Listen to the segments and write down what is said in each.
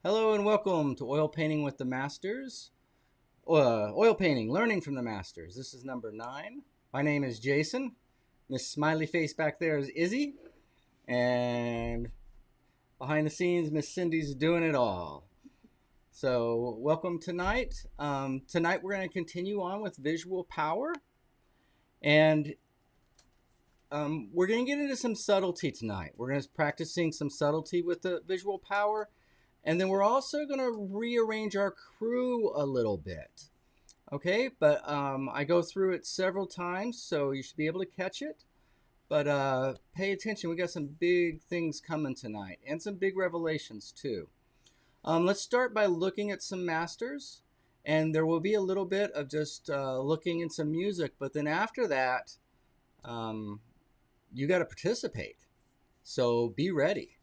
Hello and welcome to Oil Painting with the Masters. Oil Painting, Learning from the Masters. This is number 9. My name is Jason. Miss Smiley Face back there is Izzy. And behind the scenes, Miss Cindy's doing it all. So welcome tonight. Tonight we're going to continue on with visual power. And we're going to get into some subtlety tonight. We're going to practicing some subtlety with the visual power. And then we're also going to rearrange our crew a little bit. Okay, but I go through it several times, so you should be able to catch it. But pay attention, we got some big things coming tonight, and some big revelations too. Let's start by looking at some masters, and there will be a little bit of just looking in some music, but then after that, you got to participate. So be ready.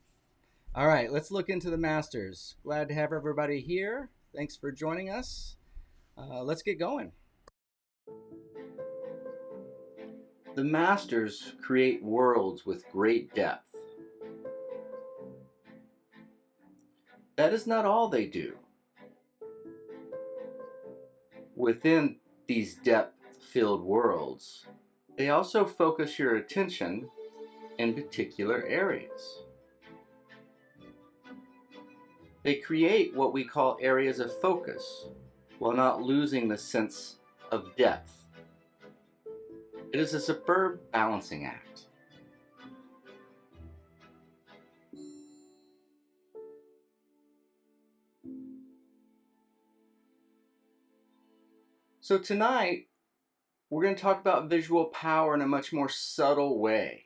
All right, let's look into the masters. Glad to have everybody here. Thanks for joining us. Let's get going. The masters create worlds with great depth. That is not all they do. Within these depth-filled worlds, they also focus your attention in particular areas. They create what we call areas of focus while not losing the sense of depth. It is a superb balancing act. So tonight, we're going to talk about visual power in a much more subtle way.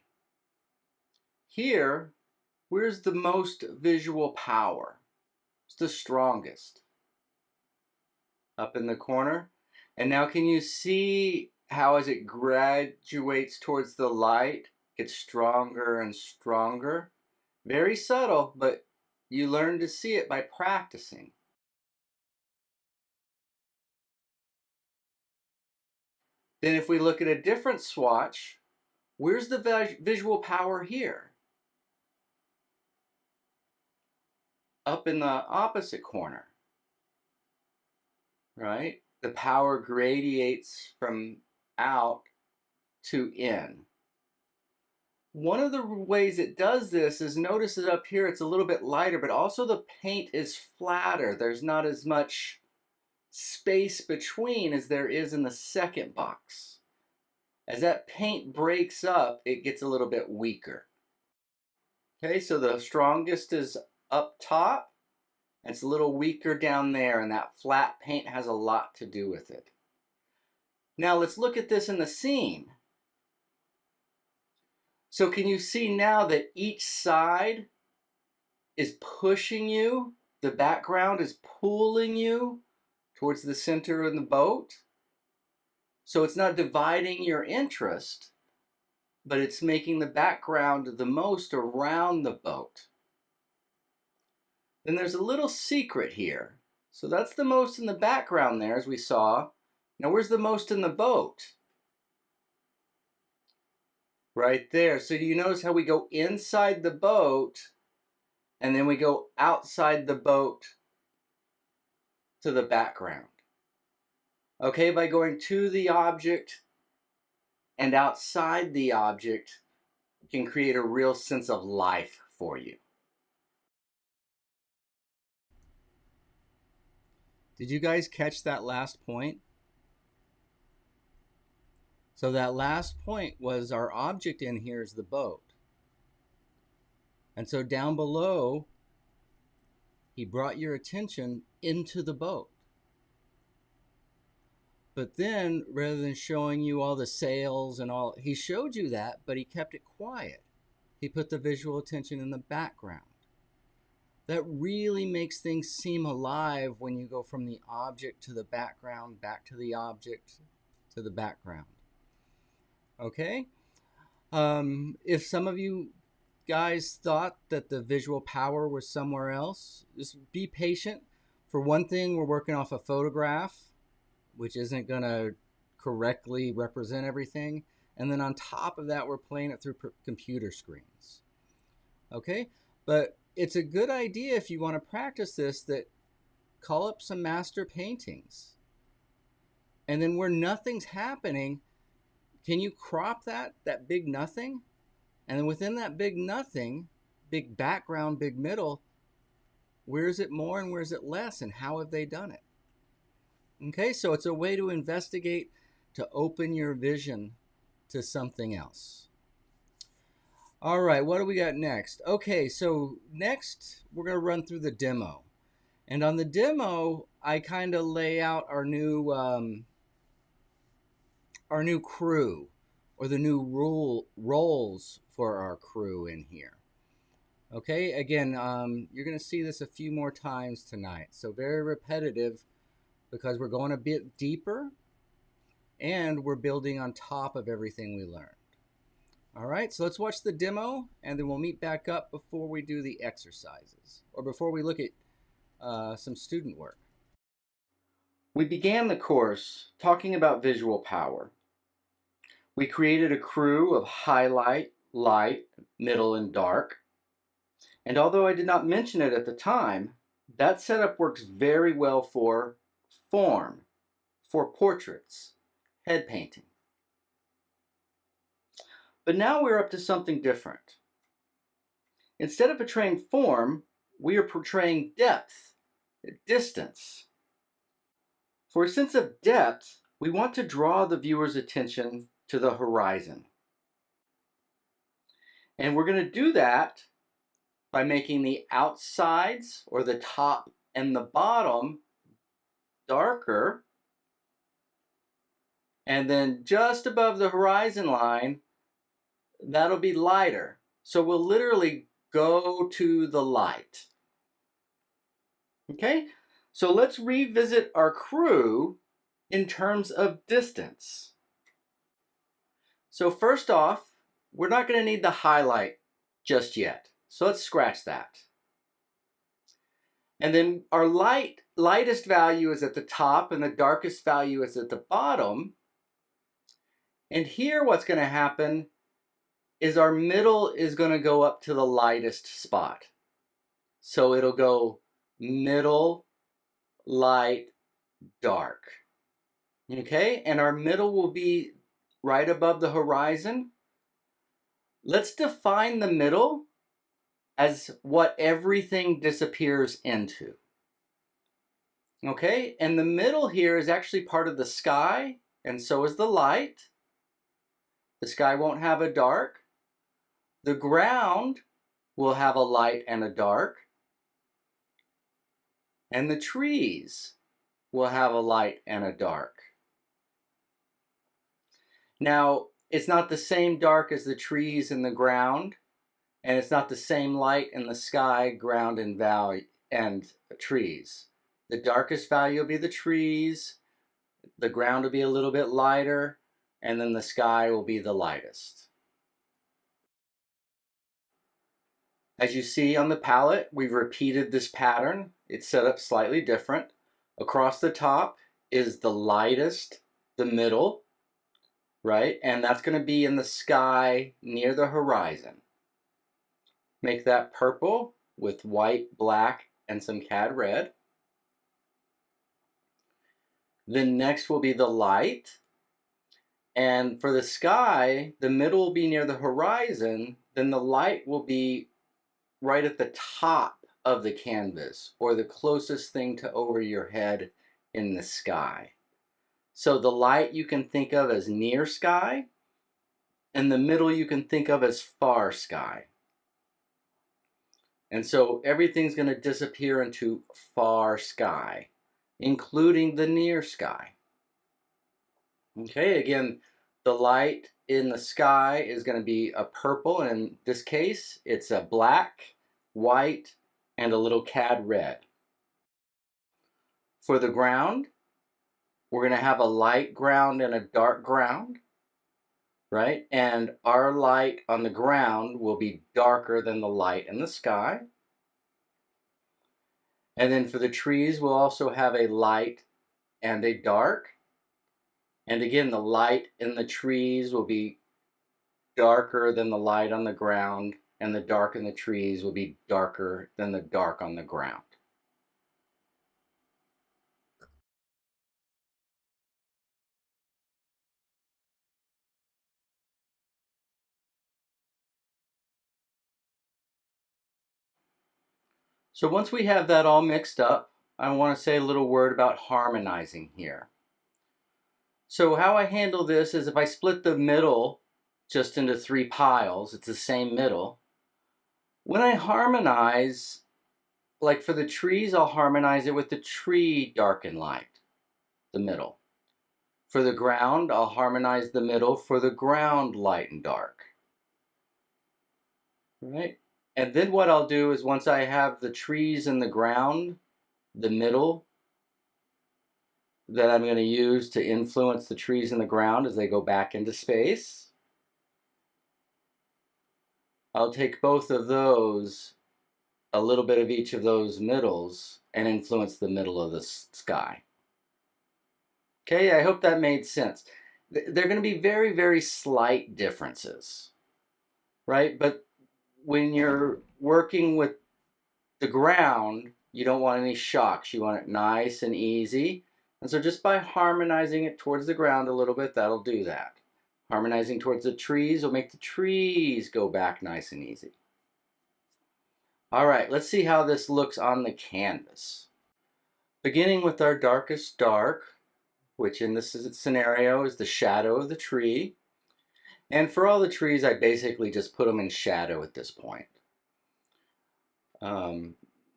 Here, where's the most visual power? It's the strongest. Up in the corner. And now can you see how as it graduates towards the light, it's stronger and stronger? Very subtle, but you learn to see it by practicing. Then if we look at a different swatch, where's the visual power here? Up in the opposite corner, right? The power gradiates from out to in. One of the ways it does this is, notice that up here it's a little bit lighter, but also the paint is flatter. There's not as much space between as there is in the second box. As that paint breaks up, it gets a little bit weaker. Okay, so the strongest is up top, and it's a little weaker down there, and that flat paint has a lot to do with it. Now let's look at this in the scene. So can you see now that each side is pushing you, the background is pulling you towards the center of the boat? So it's not dividing your interest, but it's making the background the most around the boat. Then there's a little secret here. So that's the most in the background there, as we saw. Now where's the most in the boat? Right there. So do you notice how we go inside the boat and then we go outside the boat to the background? Okay, by going to the object and outside the object, it can create a real sense of life for you. Did you guys catch that last point? So that last point was our object in here is the boat. And so down below, he brought your attention into the boat. But then, rather than showing you all the sails and all, he showed you that, but he kept it quiet. He put the visual attention in the background. That really makes things seem alive when you go from the object to the background, back to the object, to the background. Okay? If some of you guys thought that the visual power was somewhere else, just be patient. For one thing, we're working off a photograph, which isn't going to correctly represent everything. And then on top of that, we're playing it through computer screens. Okay? But it's a good idea if you want to practice this that call up some master paintings. And then where nothing's happening, can you crop that big nothing? And then within that big nothing, big background, big middle, where is it more and where is it less, and how have they done it? Okay, so it's a way to investigate, to open your vision to something else. All right, what do we got next? Okay, so next we're going to run through the demo. And on the demo, I kind of lay out our new crew, or the new roles for our crew in here. Okay, again, you're going to see this a few more times tonight. So very repetitive, because we're going a bit deeper and we're building on top of everything we learned. All right, so let's watch the demo, and then we'll meet back up before we do the exercises, or before we look at some student work. We began the course talking about visual power. We created a crew of highlight, light, middle, and dark. And although I did not mention it at the time, that setup works very well for form, for portraits, head painting. But now we're up to something different. Instead of portraying form, we are portraying depth, distance. For a sense of depth, we want to draw the viewer's attention to the horizon. And we're going to do that by making the outsides, or the top and the bottom, darker. And then just above the horizon line, that'll be lighter. So we'll literally go to the light. Okay, so let's revisit our crew in terms of distance. So first off, we're not going to need the highlight just yet. So let's scratch that. And then our lightest value is at the top, and the darkest value is at the bottom. And here what's going to happen is our middle is going to go up to the lightest spot. So it'll go middle, light, dark. Okay, and our middle will be right above the horizon. Let's define the middle as what everything disappears into. Okay, and the middle here is actually part of the sky, and so is the light. The sky won't have a dark. The ground will have a light and a dark. And the trees will have a light and a dark. Now, it's not the same dark as the trees and the ground, and it's not the same light in the sky, ground, and valley and trees. The darkest value will be the trees, the ground will be a little bit lighter, and then the sky will be the lightest. As you see on the palette, we've repeated this pattern. It's set up slightly different. Across the top is the lightest, the middle, right? And that's going to be in the sky near the horizon. Make that purple with white, black, and some cad red. Then next will be the light. And for the sky, the middle will be near the horizon. Then the light will be right at the top of the canvas, or the closest thing to over your head in the sky. So the light you can think of as near sky, and the middle you can think of as far sky. And so everything's going to disappear into far sky, including the near sky. Okay, again, the light in the sky is going to be a purple, and in this case, it's a black, white, and a little cad red. For the ground, we're going to have a light ground and a dark ground, right? And our light on the ground will be darker than the light in the sky. And then for the trees, we'll also have a light and a dark. And again, the light in the trees will be darker than the light on the ground, and the dark in the trees will be darker than the dark on the ground. So once we have that all mixed up, I want to say a little word about harmonizing here. So how I handle this is if I split the middle just into 3 piles, it's the same middle. When I harmonize, like for the trees, I'll harmonize it with the tree dark and light, the middle. For the ground, I'll harmonize the middle for the ground light and dark. Right? And then what I'll do is once I have the trees and the ground, the middle, that I'm going to use to influence the trees in the ground as they go back into space, I'll take both of those, a little bit of each of those middles, and influence the middle of the sky. Okay, I hope that made sense. They're going to be very, very slight differences, right? But when you're working with the ground, you don't want any shocks. You want it nice and easy. And so just by harmonizing it towards the ground a little bit, that'll do that. Harmonizing towards the trees will make the trees go back nice and easy. All right, let's see how this looks on the canvas. Beginning with our darkest dark, which in this scenario is the shadow of the tree. And for all the trees, I basically just put them in shadow at this point.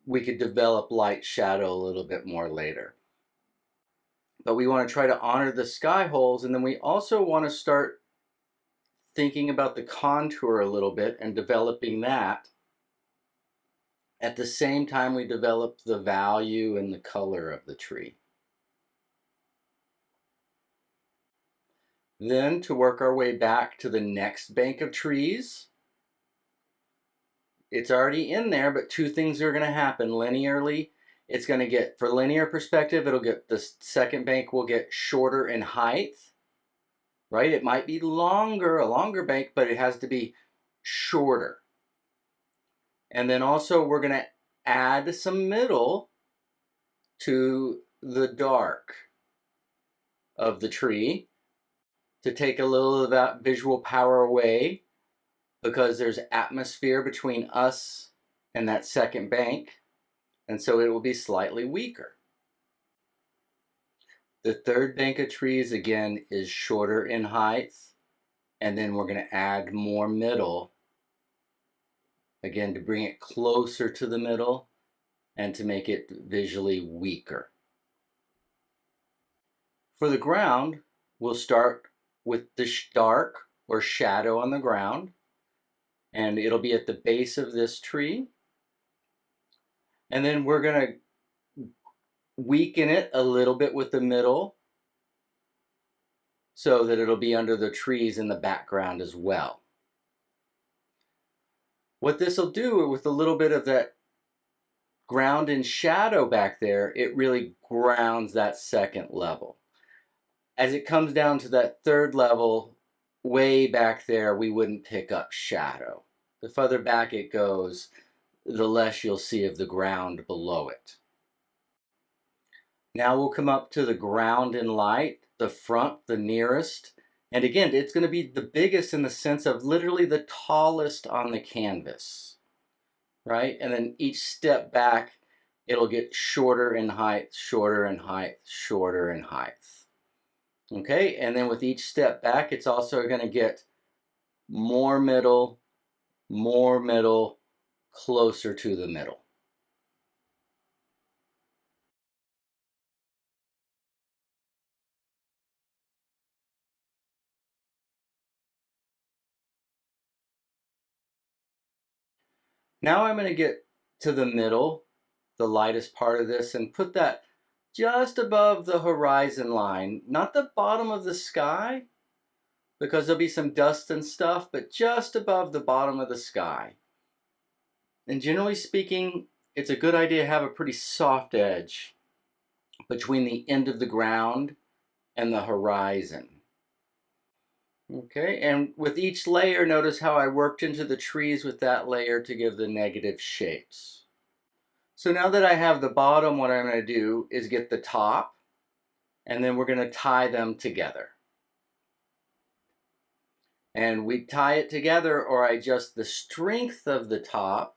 We could develop light shadow a little bit more later. But we want to try to honor the sky holes, and then we also want to start thinking about the contour a little bit and developing that at the same time we develop the value and the color of the tree. Then to work our way back to the next bank of trees, it's already in there, but 2 things are going to happen linearly. It's going to get, for linear perspective, it'll get, the second bank will get shorter in height, right? It might be longer, a longer bank, but it has to be shorter. And then also we're going to add some middle to the dark of the tree to take a little of that visual power away, because there's atmosphere between us and that second bank, and so it will be slightly weaker. The third bank of trees again is shorter in height, and then we're going to add more middle again to bring it closer to the middle and to make it visually weaker. For the ground, we'll start with the dark or shadow on the ground, and it'll be at the base of this tree. And then we're going to weaken it a little bit with the middle so that it'll be under the trees in the background as well. What this will do with a little bit of that ground and shadow back there, it really grounds that second level. As it comes down to that third level, way back there, we wouldn't pick up shadow. The further back it goes, the less you'll see of the ground below it. Now we'll come up to the ground in light, the front, the nearest. And again, it's going to be the biggest in the sense of literally the tallest on the canvas, right? And then each step back, it'll get shorter in height, shorter in height, shorter in height. Okay, and then with each step back, it's also going to get more middle, closer to the middle. Now I'm going to get to the middle, the lightest part of this, and put that just above the horizon line, not the bottom of the sky, because there'll be some dust and stuff, but just above the bottom of the sky. And generally speaking, it's a good idea to have a pretty soft edge between the end of the ground and the horizon. Okay, and with each layer, notice how I worked into the trees with that layer to give the negative shapes. So now that I have the bottom, what I'm going to do is get the top, and then we're going to tie them together. And we tie it together or adjust the strength of the top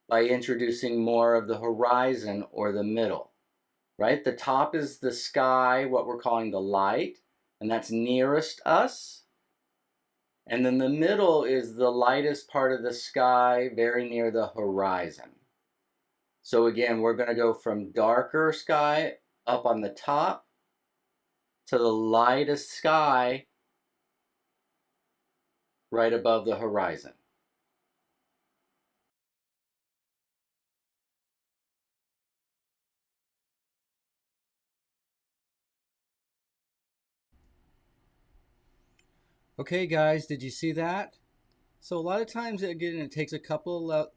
by introducing more of the horizon or the middle, right? The top is the sky, what we're calling the light, and that's nearest us. And then the middle is the lightest part of the sky, very near the horizon. So again, we're going to go from darker sky up on the top to the lightest sky right above the horizon. Okay guys, did you see that? So a lot of times, again, it takes a couple of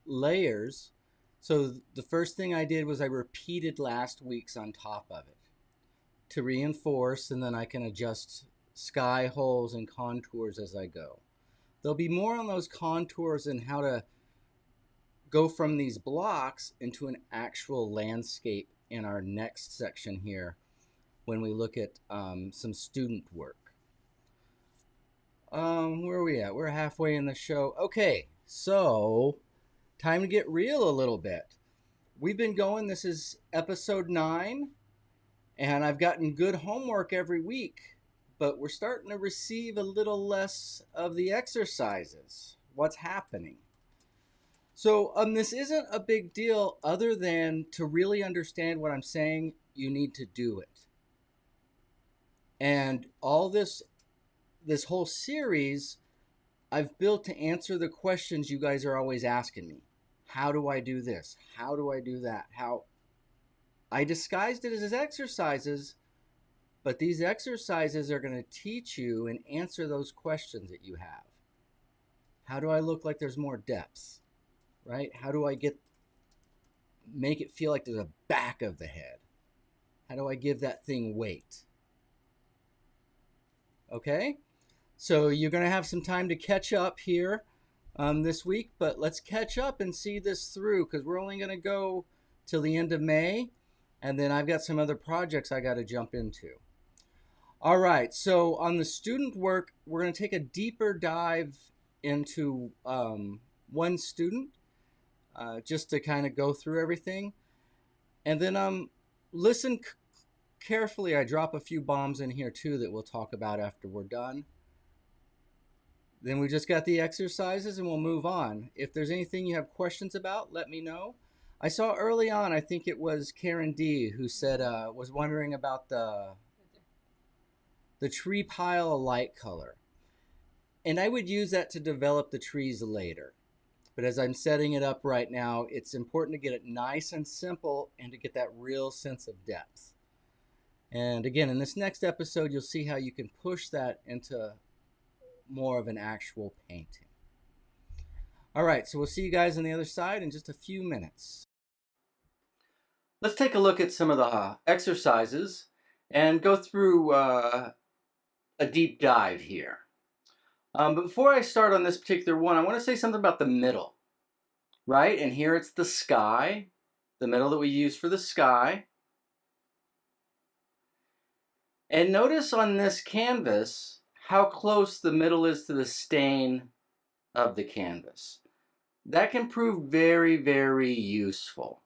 layers. So the first thing I did was I repeated last week's on top of it to reinforce, and then I can adjust sky holes and contours as I go. There'll be more on those contours and how to go from these blocks into an actual landscape in our next section here when we look at some student work. Where are we at? We're halfway in the show. Okay, so time to get real a little bit. We've been going, this is episode 9, and I've gotten good homework every week, but we're starting to receive a little less of the exercises. What's happening? So this isn't a big deal other than to really understand what I'm saying, you need to do it. And all this whole series I've built to answer the questions you guys are always asking me. How do I do this? How do I do that? How I disguised it as exercises, but these exercises are going to teach you and answer those questions that you have. How do I look like there's more depth? Right? How do I make it feel like there's a back of the head? How do I give that thing weight? Okay? So you're going to have some time to catch up here this week, but let's catch up and see this through because we're only going to go till the end of May, and then I've got some other projects I got to jump into. All right, so on the student work, we're going to take a deeper dive into one student just to kind of go through everything. And then listen carefully. I drop a few bombs in here too that we'll talk about after we're done. Then we just got the exercises and we'll move on. If there's anything you have questions about, let me know. I saw early on, I think it was Karen D who said, was wondering about the tree pile light color. And I would use that to develop the trees later. But as I'm setting it up right now, it's important to get it nice and simple and to get that real sense of depth. And again, in this next episode, you'll see how you can push that into more of an actual painting. All right, so we'll see you guys on the other side in just a few minutes. Let's take a look at some of the exercises and go through a deep dive here. But before I start on this particular one, I want to say something about the middle, right? And here it's the sky, the middle that we use for the sky. And notice on this canvas how close the middle is to the stain of the canvas. That can prove very, very useful,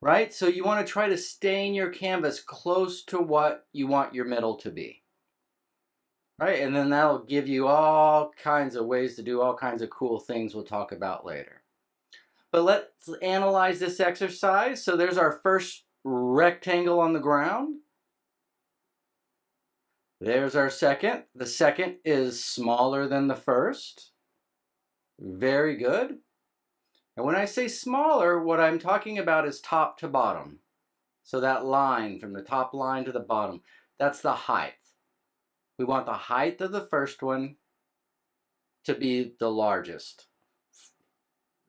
right? So you want to try to stain your canvas close to what you want your middle to be, right? And then that'll give you all kinds of ways to do all kinds of cool things we'll talk about later. But let's analyze this exercise. So there's our first rectangle on the ground. There's our second. The second is smaller than the first. Very good. And when I say smaller, what I'm talking about is top to bottom. So that line from the top line to the bottom, that's the height. We want the height of the first one to be the largest.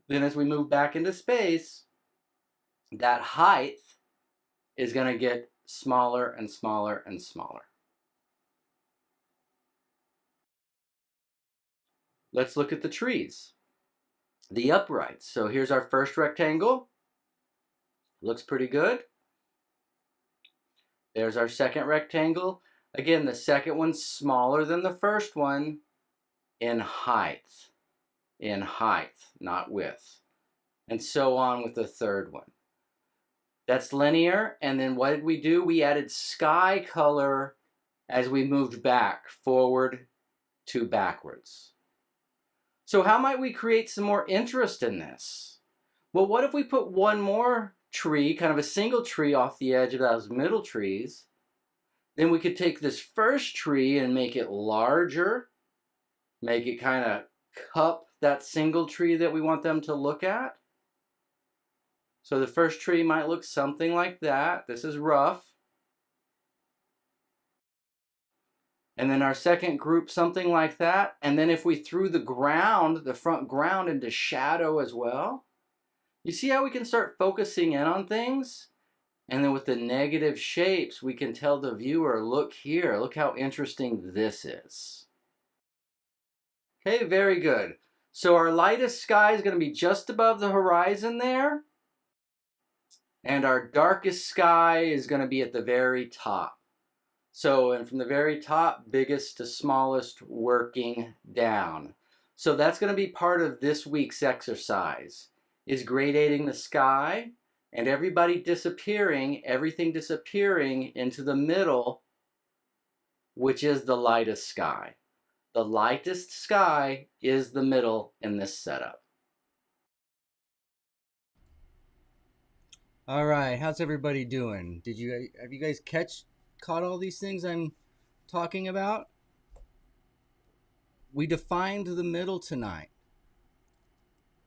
Then as we move back into space, that height is going to get smaller and smaller and smaller. Let's look at the trees, the uprights. So here's our first rectangle. Looks pretty good. There's our second rectangle. Again, the second one's smaller than the first one in height. In height, not width. And so on with the third one. That's linear. And then what did we do? We added sky color as we moved back, forward to backwards. So how might we create some more interest in this? Well, what if we put one more tree, kind of a single tree off the edge of those middle trees? Then we could take this first tree and make it larger, make it kind of cup that single tree that we want them to look at. So the first tree might look something like that. This is rough. And then our second group, something like that. And then if we threw the ground, the front ground, into shadow as well, you see how we can start focusing in on things? And then with the negative shapes, we can tell the viewer, look here, look how interesting this is. Okay, very good. So our lightest sky is going to be just above the horizon there. And our darkest sky is going to be at the very top. So, and from the very top, biggest to smallest, working down. So that's going to be part of this week's exercise, is gradating the sky and everybody disappearing, everything disappearing into the middle, which is the lightest sky. The lightest sky is the middle in this setup. All right, how's everybody doing? Have you guys caught all these things I'm talking about? We defined the middle tonight.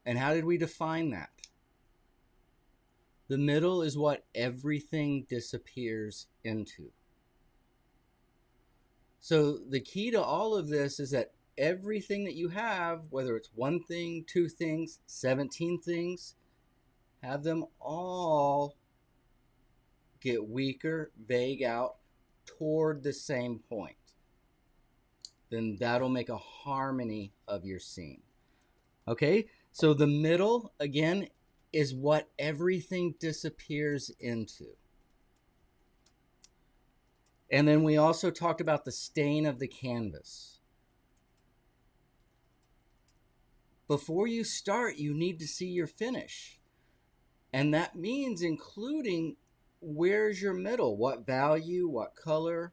And how did we define that? The middle is what everything disappears into. So the key to all of this is that everything that you have, whether it's one thing, two things, 17 things, have them all get weaker, vague out toward the same point. Then that'll make a harmony of your scene. Okay, so the middle, again, is what everything disappears into. And then we also talked about the stain of the canvas. Before you start, you need to see your finish. And that means including where's your middle, what value, what color.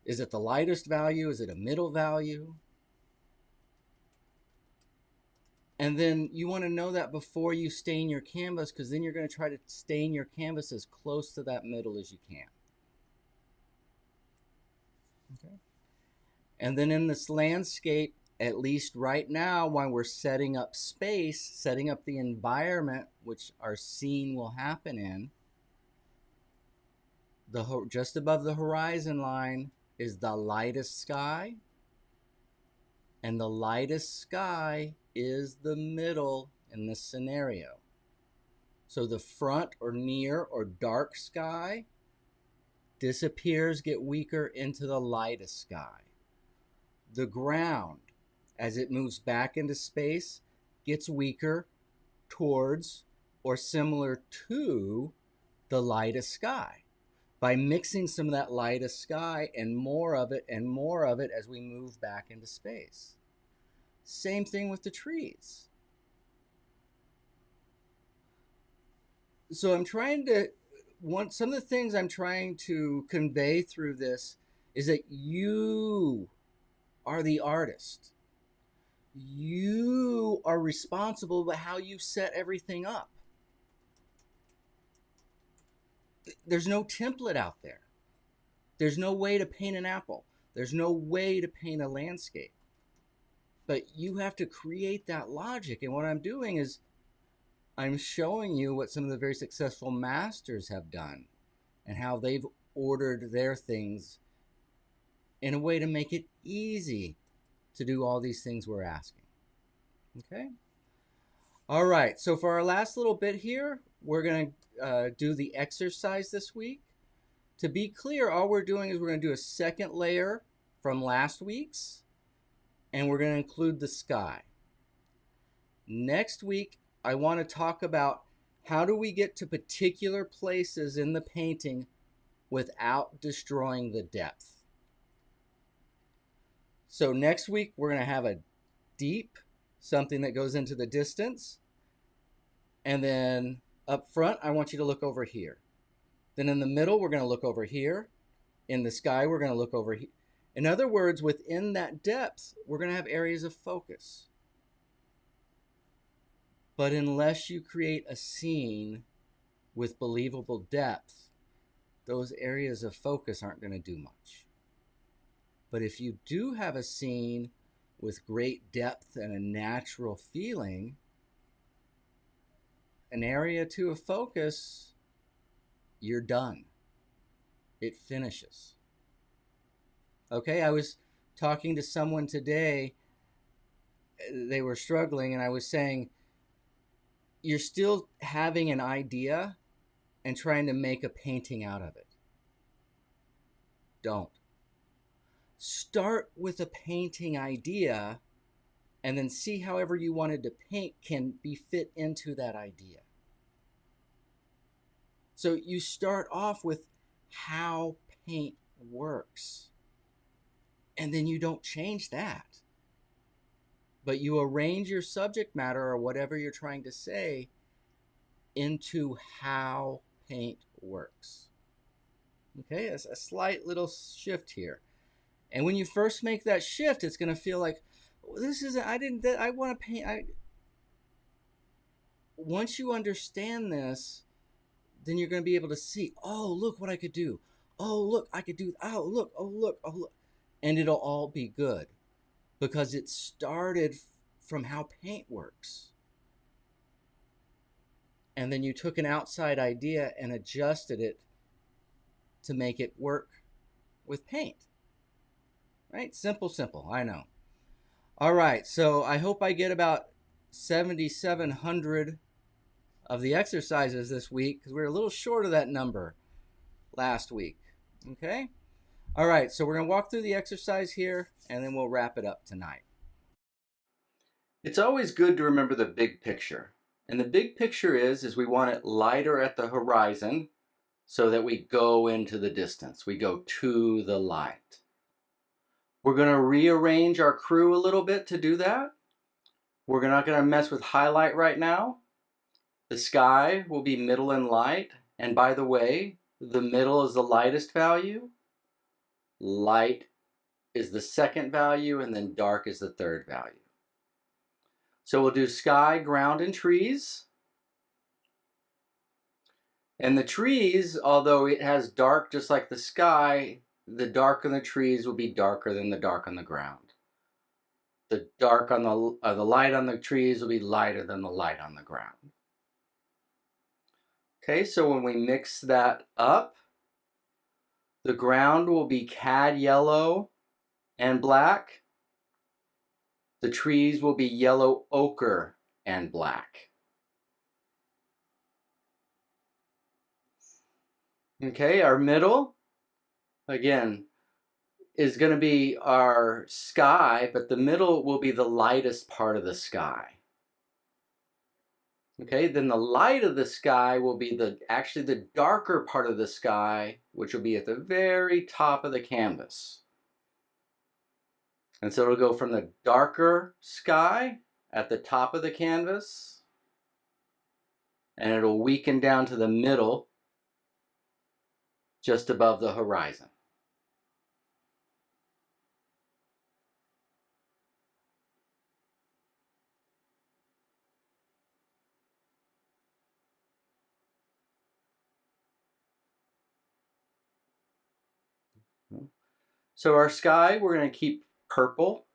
Is it the lightest value? Is it a middle value? And then you want to know that before you stain your canvas, because then you're going to try to stain your canvas as close to that middle as you can. Okay. And then in this landscape, at least right now, while we're setting up space, setting up the environment which our scene will happen in, just above the horizon line is the lightest sky, and the lightest sky is the middle in this scenario. So the front or near or dark sky disappears, get weaker into the lightest sky. The ground, as it moves back into space, gets weaker towards or similar to the lightest sky, by mixing some of that lightest sky and more of it as we move back into space. Same thing with the trees. So some of the things I'm trying to convey through this is that you are the artist. You are responsible for how you set everything up. There's no template out there. There's no way to paint an apple. There's no way to paint a landscape. But you have to create that logic. And what I'm doing is I'm showing you what some of the very successful masters have done and how they've ordered their things in a way to make it easy to do all these things we're asking. Okay? All right. So for our last little bit here, we're going to do the exercise this week. To be clear, all we're doing is we're going to do a second layer from last week's, and we're going to include the sky. Next week, I want to talk about how do we get to particular places in the painting without destroying the depth. So next week, we're going to have a deep, something that goes into the distance. And then up front, I want you to look over here. Then in the middle, we're going to look over here. In the sky, we're going to look over here. In other words, within that depth, we're going to have areas of focus. But unless you create a scene with believable depth, those areas of focus aren't going to do much. But if you do have a scene with great depth and a natural feeling, an area to a focus, you're done. It finishes. Okay, I was talking to someone today. They were struggling, and I was saying, you're still having an idea and trying to make a painting out of it. Don't. Start with a painting idea and then see however you wanted to paint can be fit into that idea. So you start off with how paint works, and then you don't change that. But you arrange your subject matter or whatever you're trying to say into how paint works. Okay, it's a slight little shift here. And when you first make that shift, it's going to feel like, this isn't, I want to paint. Once you understand this, then you're going to be able to see, oh, look what I could do. Oh, look, I could do, oh, look, oh, look, oh, look. And it'll all be good because it started from how paint works. And then you took an outside idea and adjusted it to make it work with paint. Right? Simple, simple, I know. All right, so I hope I get about 7,700 of the exercises this week because we were a little short of that number last week. Okay? All right, so we're going to walk through the exercise here and then we'll wrap it up tonight. It's always good to remember the big picture. And the big picture is we want it lighter at the horizon so that we go into the distance. We go to the light. We're going to rearrange our crew a little bit to do that. We're not going to mess with highlight right now. The sky will be middle and light. And by the way, the middle is the lightest value. Light is the second value, and then dark is the third value. So we'll do sky, ground, and trees. And the trees, although it has dark just like the sky, the dark on the trees will be darker than the dark on the ground. The dark on the light on the trees will be lighter than the light on the ground. Okay, so when we mix that up, the ground will be cad yellow and black. The trees will be yellow ochre and black. Okay, our middle, again, is going to be our sky, but the middle will be the lightest part of the sky. Okay, then the light of the sky will be actually the darker part of the sky, which will be at the very top of the canvas. And so it'll go from the darker sky at the top of the canvas, and it'll weaken down to the middle, just above the horizon. So our sky, we're going to keep purple.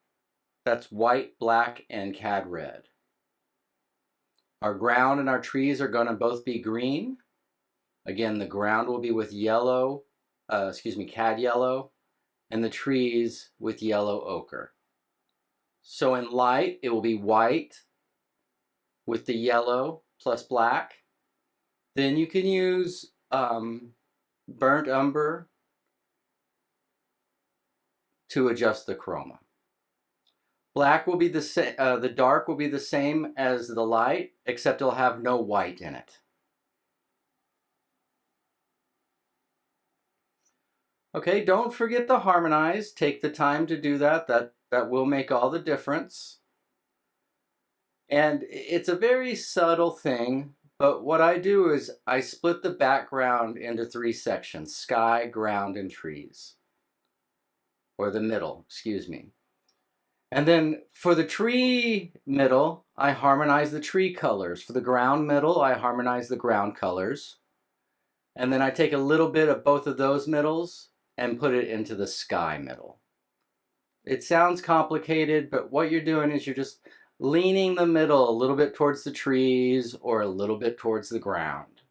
That's white, black, and cad red. Our ground and our trees are going to both be green. Again, the ground will be with yellow, cad yellow, and the trees with yellow ochre. So in light, it will be white with the yellow plus black. Then you can use burnt umber to adjust the chroma. Black will be the same, the dark will be the same as the light, except it'll have no white in it. Okay, don't forget to harmonize. Take the time to do that. That will make all the difference. And it's a very subtle thing, but what I do is I split the background into 3 sections: sky, ground, and trees. Or the middle, excuse me. And then for the tree middle, I harmonize the tree colors. For the ground middle, I harmonize the ground colors. And then I take a little bit of both of those middles and put it into the sky middle. It sounds complicated, but what you're doing is you're just leaning the middle a little bit towards the trees or a little bit towards the ground.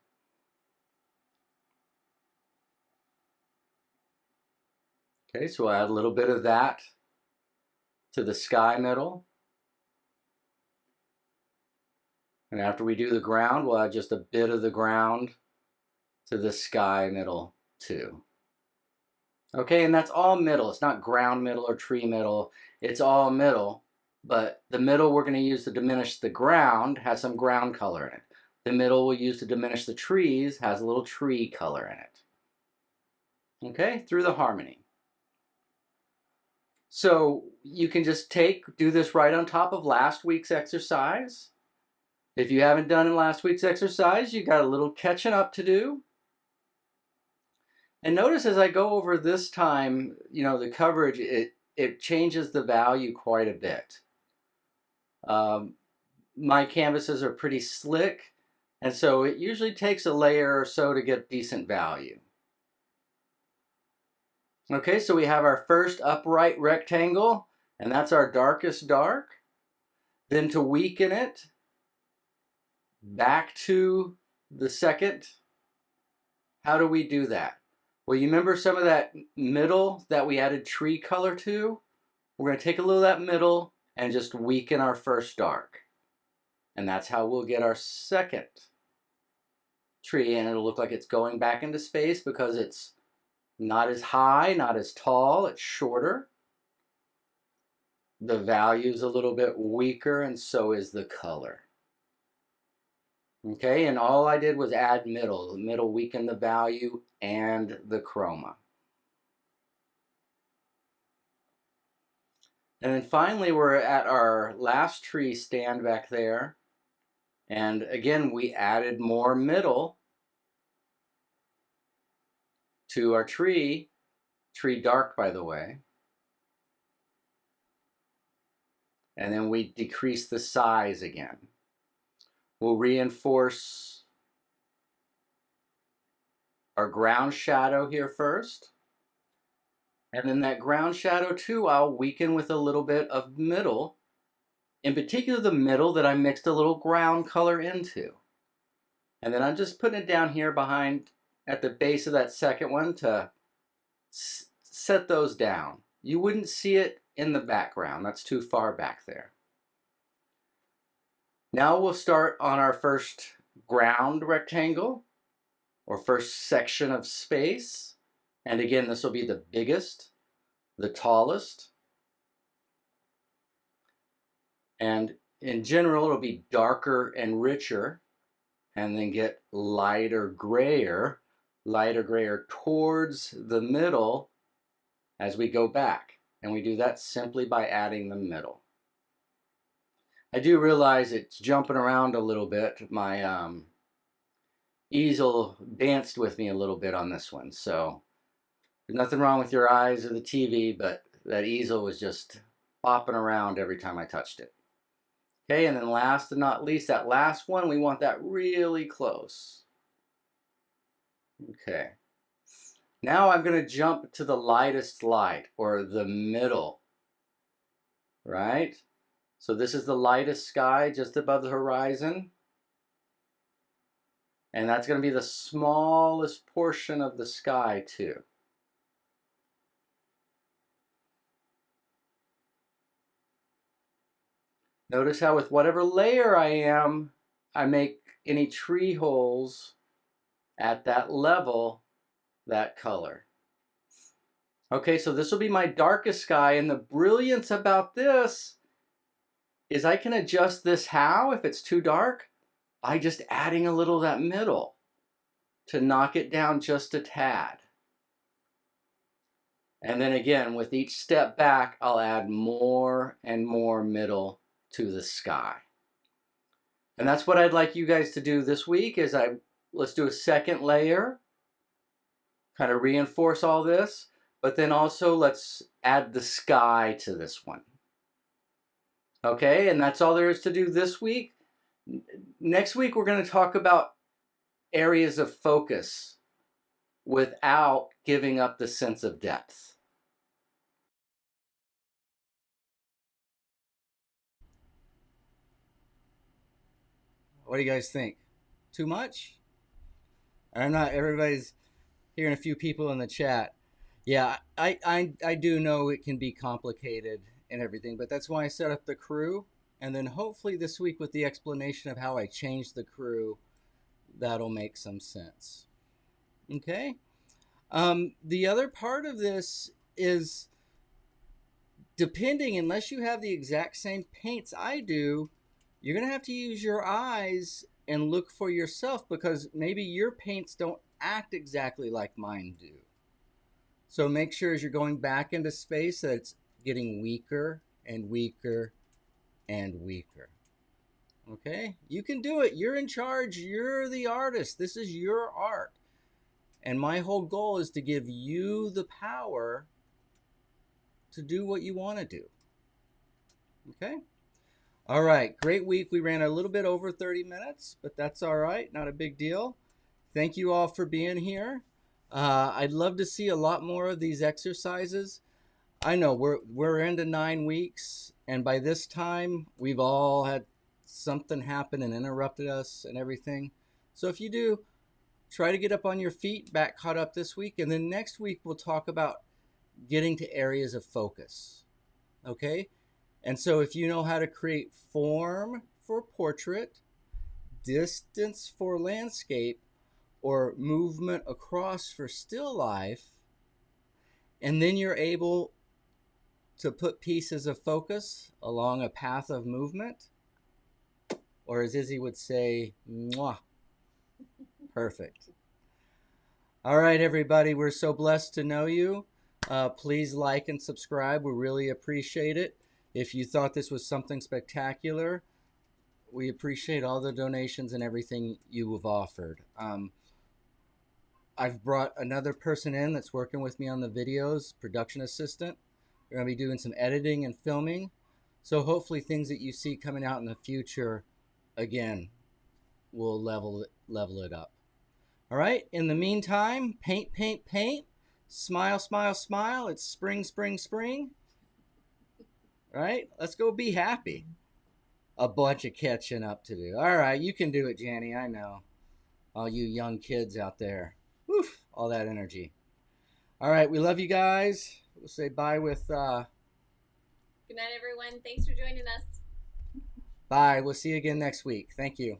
Okay, so we'll add a little bit of that to the sky middle. And after we do the ground, we'll add just a bit of the ground to the sky middle too. Okay, and that's all middle. It's not ground middle or tree middle. It's all middle, but the middle we're going to use to diminish the ground has some ground color in it. The middle we'll use to diminish the trees has a little tree color in it. Okay, through the harmony. So you can just do this right on top of last week's exercise. If you haven't done in last week's exercise, you got a little catching up to do. And notice as I go over this time, the coverage, it changes the value quite a bit. My canvases are pretty slick, and so it usually takes a layer or so to get decent value. Okay, so we have our first upright rectangle, and that's our darkest dark. Then to weaken it, back to the second. How do we do that? Well, you remember some of that middle that we added tree color to? We're going to take a little of that middle and just weaken our first dark. And that's how we'll get our second tree, and it'll look like it's going back into space because it's not as high, not as tall, it's shorter. The value's a little bit weaker, and so is the color. Okay, and all I did was add middle. The middle weakened the value and the chroma. And then finally, we're at our last tree stand back there. And again, we added more middle to our tree dark, by the way. And then we decrease the size again. We'll reinforce our ground shadow here first. And then that ground shadow too, I'll weaken with a little bit of middle. In particular, the middle that I mixed a little ground color into. And then I'm just putting it down here behind at the base of that second one to set those down. You wouldn't see it in the background. That's too far back there. Now we'll start on our first ground rectangle, or first section of space. And again, this will be the biggest, the tallest. And in general, it'll be darker and richer, and then get lighter grayer towards the middle as we go back. And we do that simply by adding the middle. I do realize it's jumping around a little bit. My easel danced with me a little bit on this one. So there's nothing wrong with your eyes or the TV, but that easel was just bopping around every time I touched it. Okay, and then last but not least, that last one, we want that really close. Okay. Now I'm going to jump to the lightest light, or the middle, right? So this is the lightest sky just above the horizon. And that's going to be the smallest portion of the sky too. Notice how with whatever layer I am, I make any tree holes at that level that color. Okay, so this will be my darkest sky, and the brilliance about this is I can adjust this how, if it's too dark, by just adding a little of that middle to knock it down just a tad. And then again, with each step back, I'll add more and more middle to the sky. And that's what I'd like you guys to do this week is let's do a second layer, kind of reinforce all this, but then also let's add the sky to this one. Okay, and that's all there is to do this week. Next week, we're going to talk about areas of focus without giving up the sense of depth. What do you guys think? Too much? I'm not, everybody's hearing a few people in the chat. Yeah, I do know it can be complicated and everything, but that's why I set up the crew. And then hopefully this week with the explanation of how I changed the crew, that'll make some sense. Okay? The other part of this is depending, unless you have the exact same paints I do, you're going to have to use your eyes and look for yourself because maybe your paints don't act exactly like mine do. So make sure as you're going back into space that it's getting weaker and weaker and weaker. Okay? You can do it. You're in charge. You're the artist. This is your art. And my whole goal is to give you the power to do what you want to do. Okay? All right. Great week. We ran a little bit over 30 minutes, but that's all right. Not a big deal. Thank you all for being here. I'd love to see a lot more of these exercises. I know we're into 9 weeks, and by this time, we've all had something happen and interrupted us and everything. So if you do, try to get up on your feet, back caught up this week, and then next week we'll talk about getting to areas of focus. Okay? And so if you know how to create form for portrait, distance for landscape, or movement across for still life, and then you're able to put pieces of focus along a path of movement, or as Izzy would say, mwah, perfect. All right, everybody, we're so blessed to know you. Please like and subscribe. We really appreciate it. If you thought this was something spectacular, we appreciate all the donations and everything you have offered. I've brought another person in that's working with me on the videos, production assistant. We're going to be doing some editing and filming. So hopefully things that you see coming out in the future, again, will level it up. All right. In the meantime, paint, paint, paint. Smile, smile, smile. It's spring, spring, spring. All right. Let's go be happy. A bunch of catching up to do. All right. You can do it, Janny. I know. All you young kids out there. Woof, all that energy. All right, we love you guys. We'll say bye with... Good night, everyone. Thanks for joining us. Bye. We'll see you again next week. Thank you.